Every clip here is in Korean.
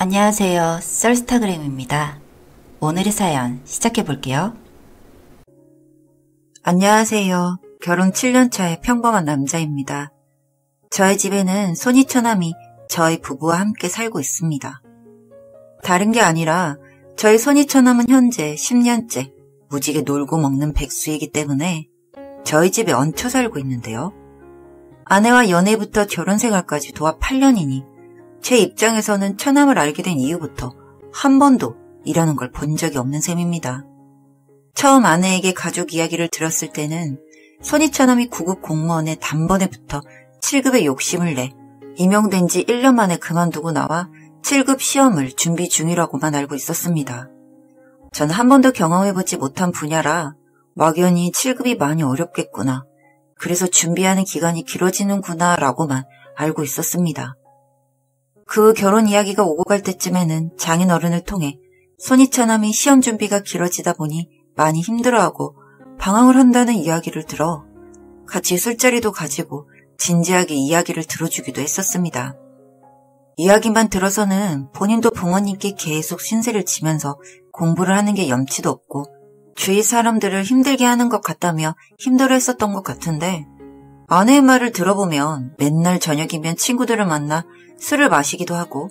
안녕하세요. 썰스타그램입니다. 오늘의 사연 시작해볼게요. 안녕하세요. 결혼 7년차의 평범한 남자입니다. 저희 집에는 손이 처남이 저희 부부와 함께 살고 있습니다. 다른 게 아니라 저희 손이 처남은 현재 10년째 무지개 놀고 먹는 백수이기 때문에 저희 집에 얹혀 살고 있는데요. 아내와 연애부터 결혼 생활까지 도합 8년이니 제 입장에서는 처남을 알게 된 이후부터 한 번도 이러는 걸 본 적이 없는 셈입니다. 처음 아내에게 가족 이야기를 들었을 때는 손이 처남이 9급 공무원에 단번에 붙어 7급에 욕심을 내 임용된 지 1년 만에 그만두고 나와 7급 시험을 준비 중이라고만 알고 있었습니다. 전 한 번도 경험해보지 못한 분야라 막연히 7급이 많이 어렵겠구나. 그래서 준비하는 기간이 길어지는구나 라고만 알고 있었습니다. 그 결혼 이야기가 오고 갈 때쯤에는 장인어른을 통해 손이 처남이 시험 준비가 길어지다 보니 많이 힘들어하고 방황을 한다는 이야기를 들어 같이 술자리도 가지고 진지하게 이야기를 들어주기도 했었습니다. 이야기만 들어서는 본인도 부모님께 계속 신세를 지면서 공부를 하는 게 염치도 없고 주위 사람들을 힘들게 하는 것 같다며 힘들어했었던 것 같은데 아내의 말을 들어보면 맨날 저녁이면 친구들을 만나 술을 마시기도 하고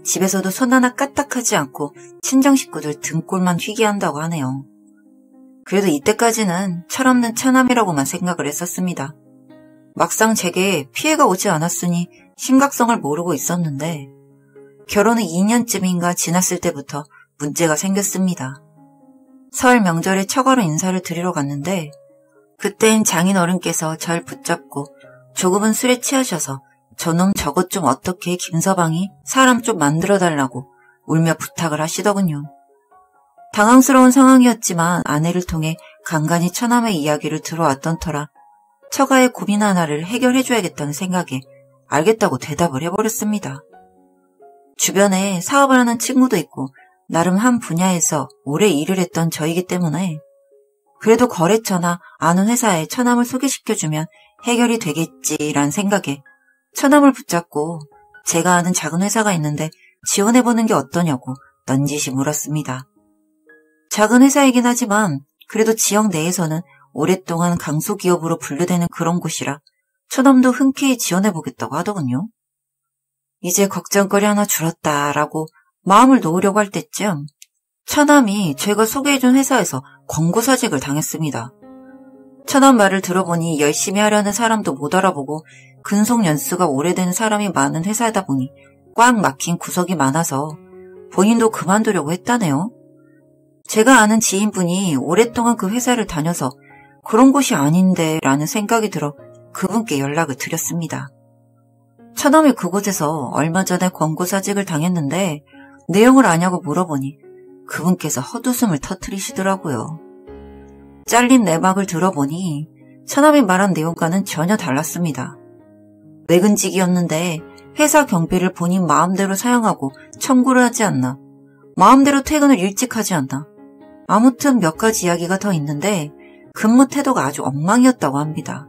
집에서도 손 하나 까딱하지 않고 친정 식구들 등골만 휘게 한다고 하네요. 그래도 이때까지는 철없는 처남이라고만 생각을 했었습니다. 막상 제게 피해가 오지 않았으니 심각성을 모르고 있었는데 결혼 후 2년쯤인가 지났을 때부터 문제가 생겼습니다. 설 명절에 처가로 인사를 드리러 갔는데 그땐 장인어른께서 절 붙잡고 조금은 술에 취하셔서 저놈 저것 좀 어떻게 김서방이 사람 좀 만들어달라고 울며 부탁을 하시더군요. 당황스러운 상황이었지만 아내를 통해 간간히 처남의 이야기를 들어왔던 터라 처가의 고민 하나를 해결해줘야겠다는 생각에 알겠다고 대답을 해버렸습니다. 주변에 사업을 하는 친구도 있고 나름 한 분야에서 오래 일을 했던 저이기 때문에 그래도 거래처나 아는 회사에 처남을 소개시켜주면 해결이 되겠지란 생각에 처남을 붙잡고 제가 아는 작은 회사가 있는데 지원해보는 게 어떠냐고 넌지시 물었습니다. 작은 회사이긴 하지만 그래도 지역 내에서는 오랫동안 강소기업으로 분류되는 그런 곳이라 처남도 흔쾌히 지원해보겠다고 하더군요. 이제 걱정거리 하나 줄었다라고 마음을 놓으려고 할 때쯤 처남이 제가 소개해준 회사에서 권고사직을 당했습니다. 처남 말을 들어보니 열심히 하려는 사람도 못 알아보고 근속 연수가 오래된 사람이 많은 회사다 보니 꽉 막힌 구석이 많아서 본인도 그만두려고 했다네요. 제가 아는 지인분이 오랫동안 그 회사를 다녀서 그런 곳이 아닌데 라는 생각이 들어 그분께 연락을 드렸습니다. 처남이 그곳에서 얼마 전에 권고사직을 당했는데 내용을 아냐고 물어보니 그분께서 헛웃음을 터뜨리시더라고요. 잘린 내막을 들어보니 처남이 말한 내용과는 전혀 달랐습니다. 외근직이었는데 회사 경비를 본인 마음대로 사용하고 청구를 하지 않나, 마음대로 퇴근을 일찍 하지 않나, 아무튼 몇 가지 이야기가 더 있는데 근무 태도가 아주 엉망이었다고 합니다.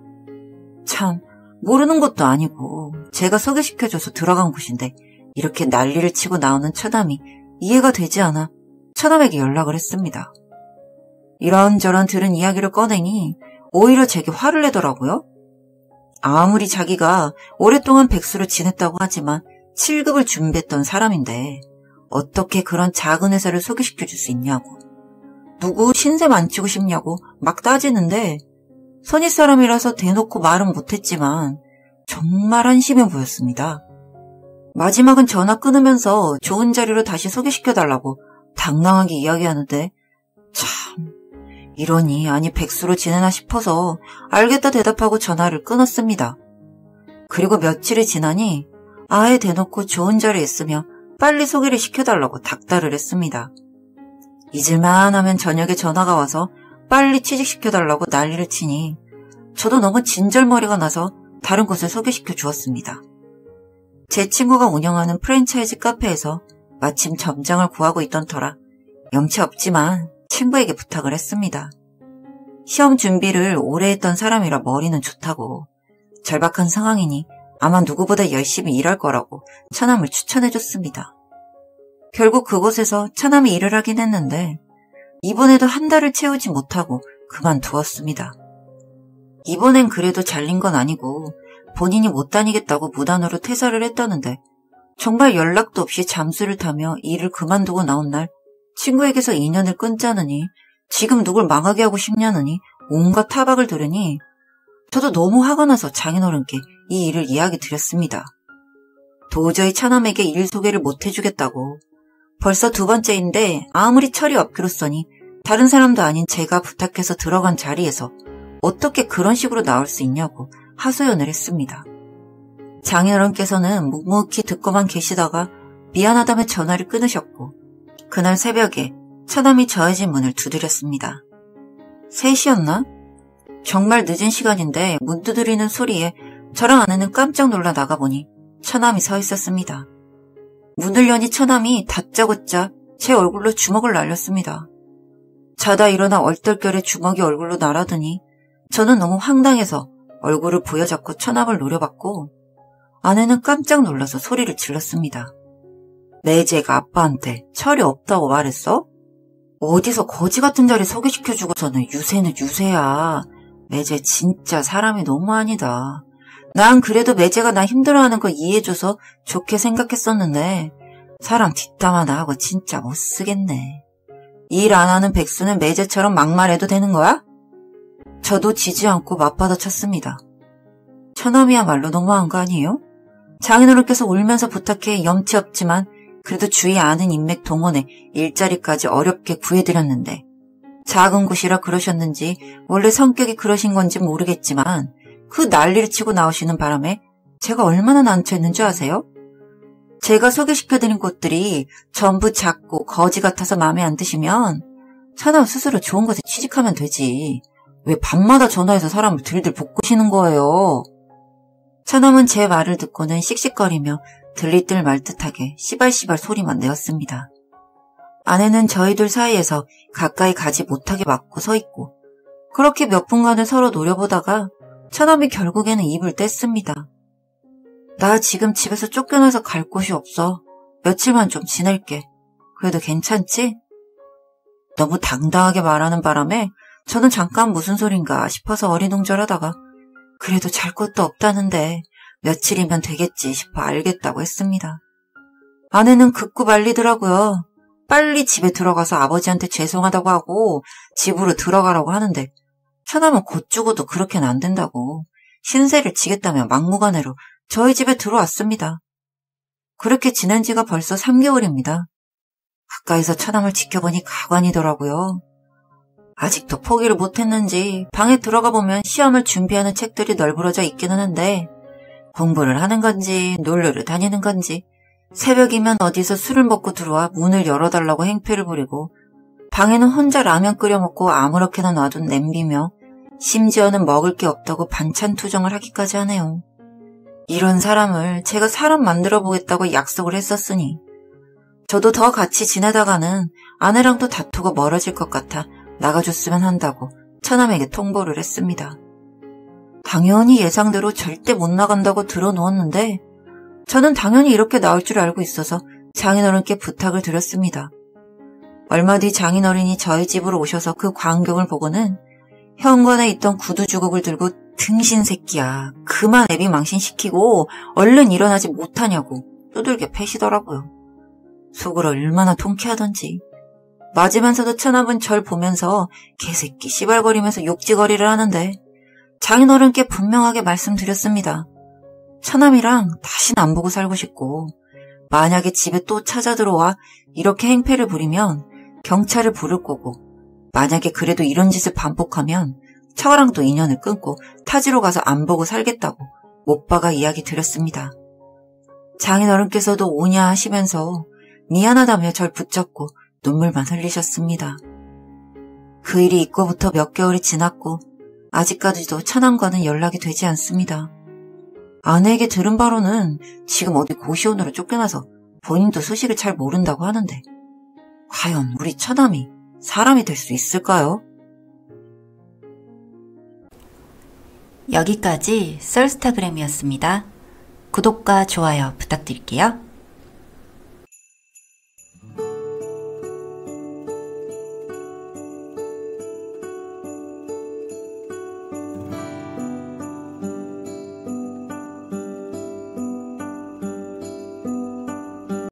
참, 모르는 것도 아니고 제가 소개시켜줘서 들어간 곳인데 이렇게 난리를 치고 나오는 처남이 이해가 되지 않아 처남에게 연락을 했습니다. 이런저런 들은 이야기를 꺼내니 오히려 제게 화를 내더라고요. 아무리 자기가 오랫동안 백수로 지냈다고 하지만 7급을 준비했던 사람인데 어떻게 그런 작은 회사를 소개시켜줄 수 있냐고. 누구 신세 만지고 싶냐고 막 따지는데 선입 사람이라서 대놓고 말은 못했지만 정말 한심해 보였습니다. 마지막은 전화 끊으면서 좋은 자리로 다시 소개시켜달라고 당당하게 이야기하는데 참 이러니 아니 백수로 지내나 싶어서 알겠다 대답하고 전화를 끊었습니다. 그리고 며칠이 지나니 아예 대놓고 좋은 자리에 있으며 빨리 소개를 시켜달라고 닥달을 했습니다. 잊을만 하면 저녁에 전화가 와서 빨리 취직시켜달라고 난리를 치니 저도 너무 진절머리가 나서 다른 곳을 소개시켜 주었습니다. 제 친구가 운영하는 프랜차이즈 카페에서 마침 점장을 구하고 있던 터라 염치 없지만 친구에게 부탁을 했습니다. 시험 준비를 오래 했던 사람이라 머리는 좋다고 절박한 상황이니 아마 누구보다 열심히 일할 거라고 처남을 추천해줬습니다. 결국 그곳에서 처남이 일을 하긴 했는데 이번에도 한 달을 채우지 못하고 그만두었습니다. 이번엔 그래도 잘린 건 아니고 본인이 못 다니겠다고 무단으로 퇴사를 했다는데 정말 연락도 없이 잠수를 타며 일을 그만두고 나온 날 친구에게서 인연을 끊자느니 지금 누굴 망하게 하고 싶냐느니 온갖 타박을 들으니 저도 너무 화가 나서 장인어른께 이 일을 이야기 드렸습니다. 도저히 처남에게 일 소개를 못 해주겠다고. 벌써 두 번째인데 아무리 철이 없기로써니 다른 사람도 아닌 제가 부탁해서 들어간 자리에서 어떻게 그런 식으로 나올 수 있냐고 하소연을 했습니다. 장인어른께서는 묵묵히 듣고만 계시다가 미안하다며 전화를 끊으셨고 그날 새벽에 처남이 저의 집 문을 두드렸습니다. 3시였나? 정말 늦은 시간인데 문 두드리는 소리에 저랑 아내는 깜짝 놀라 나가보니 처남이 서 있었습니다. 문을 여니 처남이 다짜고짜 제 얼굴로 주먹을 날렸습니다. 자다 일어나 얼떨결에 주먹이 얼굴로 날아드니 저는 너무 황당해서 얼굴을 부여잡고 처남을 노려봤고 아내는 깜짝 놀라서 소리를 질렀습니다. 매제가 아빠한테 철이 없다고 말했어? 어디서 거지 같은 자리 소개시켜주고서는 유세는 유세야. 매제 진짜 사람이 너무 아니다. 난 그래도 매제가 나 힘들어하는 거 이해해줘서 좋게 생각했었는데 사람 뒷담 하나 하고 진짜 못쓰겠네. 일 안 하는 백수는 매제처럼 막말해도 되는 거야? 저도 지지 않고 맞받아 쳤습니다. 처남이야말로 너무한 거 아니에요? 장인어른께서 울면서 부탁해 염치 없지만 그래도 주위 아는 인맥 동원해 일자리까지 어렵게 구해드렸는데 작은 곳이라 그러셨는지 원래 성격이 그러신 건지 모르겠지만 그 난리를 치고 나오시는 바람에 제가 얼마나 난처했는 줄 아세요? 제가 소개시켜드린 곳들이 전부 작고 거지 같아서 마음에 안 드시면 처남 스스로 좋은 곳에 취직하면 되지. 왜 밤마다 전화해서 사람을 들들 볶으시는 거예요? 처남은 제 말을 듣고는 씩씩거리며 들릴 듯 말 듯하게 시발시발 소리만 내었습니다. 아내는 저희들 사이에서 가까이 가지 못하게 막고 서 있고 그렇게 몇 분간을 서로 노려보다가 처남이 결국에는 입을 뗐습니다. 나 지금 집에서 쫓겨나서 갈 곳이 없어. 며칠만 좀 지낼게. 그래도 괜찮지? 너무 당당하게 말하는 바람에 저는 잠깐 무슨 소린가 싶어서 어리둥절하다가 그래도 잘 곳도 없다는데 며칠이면 되겠지 싶어 알겠다고 했습니다. 아내는 극구 말리더라고요. 빨리 집에 들어가서 아버지한테 죄송하다고 하고 집으로 들어가라고 하는데 처남은 곧 죽어도 그렇게는 안 된다고 신세를 지겠다며 막무가내로 저희 집에 들어왔습니다. 그렇게 지난 지가 벌써 3개월입니다. 가까이서 처남을 지켜보니 가관이더라고요. 아직도 포기를 못했는지 방에 들어가 보면 시험을 준비하는 책들이 널브러져 있기는 한데 공부를 하는 건지 놀러를 다니는 건지 새벽이면 어디서 술을 먹고 들어와 문을 열어달라고 행패를 부리고 방에는 혼자 라면 끓여 먹고 아무렇게나 놔둔 냄비며 심지어는 먹을 게 없다고 반찬 투정을 하기까지 하네요. 이런 사람을 제가 사람 만들어 보겠다고 약속을 했었으니 저도 더 같이 지내다가는 아내랑 또 다투고 멀어질 것 같아 나가줬으면 한다고 처남에게 통보를 했습니다. 당연히 예상대로 절대 못 나간다고 들어놓았는데 저는 당연히 이렇게 나올 줄 알고 있어서 장인어른께 부탁을 드렸습니다. 얼마 뒤 장인어른이 저희 집으로 오셔서 그 광경을 보고는 현관에 있던 구두주걱을 들고 등신 새끼야. 그만 애비 망신시키고 얼른 일어나지 못하냐고 두들겨 패시더라고요. 속으로 얼마나 통쾌하던지. 맞으면서도 처남은 절 보면서 개새끼 씨발거리면서 욕지거리를 하는데 장인어른께 분명하게 말씀드렸습니다. 처남이랑 다시는 안 보고 살고 싶고 만약에 집에 또 찾아 들어와 이렇게 행패를 부리면 경찰을 부를 거고 만약에 그래도 이런 짓을 반복하면 처가랑 또 인연을 끊고 타지로 가서 안 보고 살겠다고 못 박아 이야기 드렸습니다. 장인어른께서도 오냐 하시면서 미안하다며 절 붙잡고 눈물만 흘리셨습니다. 그 일이 있고부터 몇 개월이 지났고 아직까지도 처남과는 연락이 되지 않습니다. 아내에게 들은 바로는 지금 어디 고시원으로 쫓겨나서 본인도 소식을 잘 모른다고 하는데 과연 우리 처남이 사람이 될 수 있을까요? 여기까지 썰스타그램이었습니다. 구독과 좋아요 부탁드릴게요.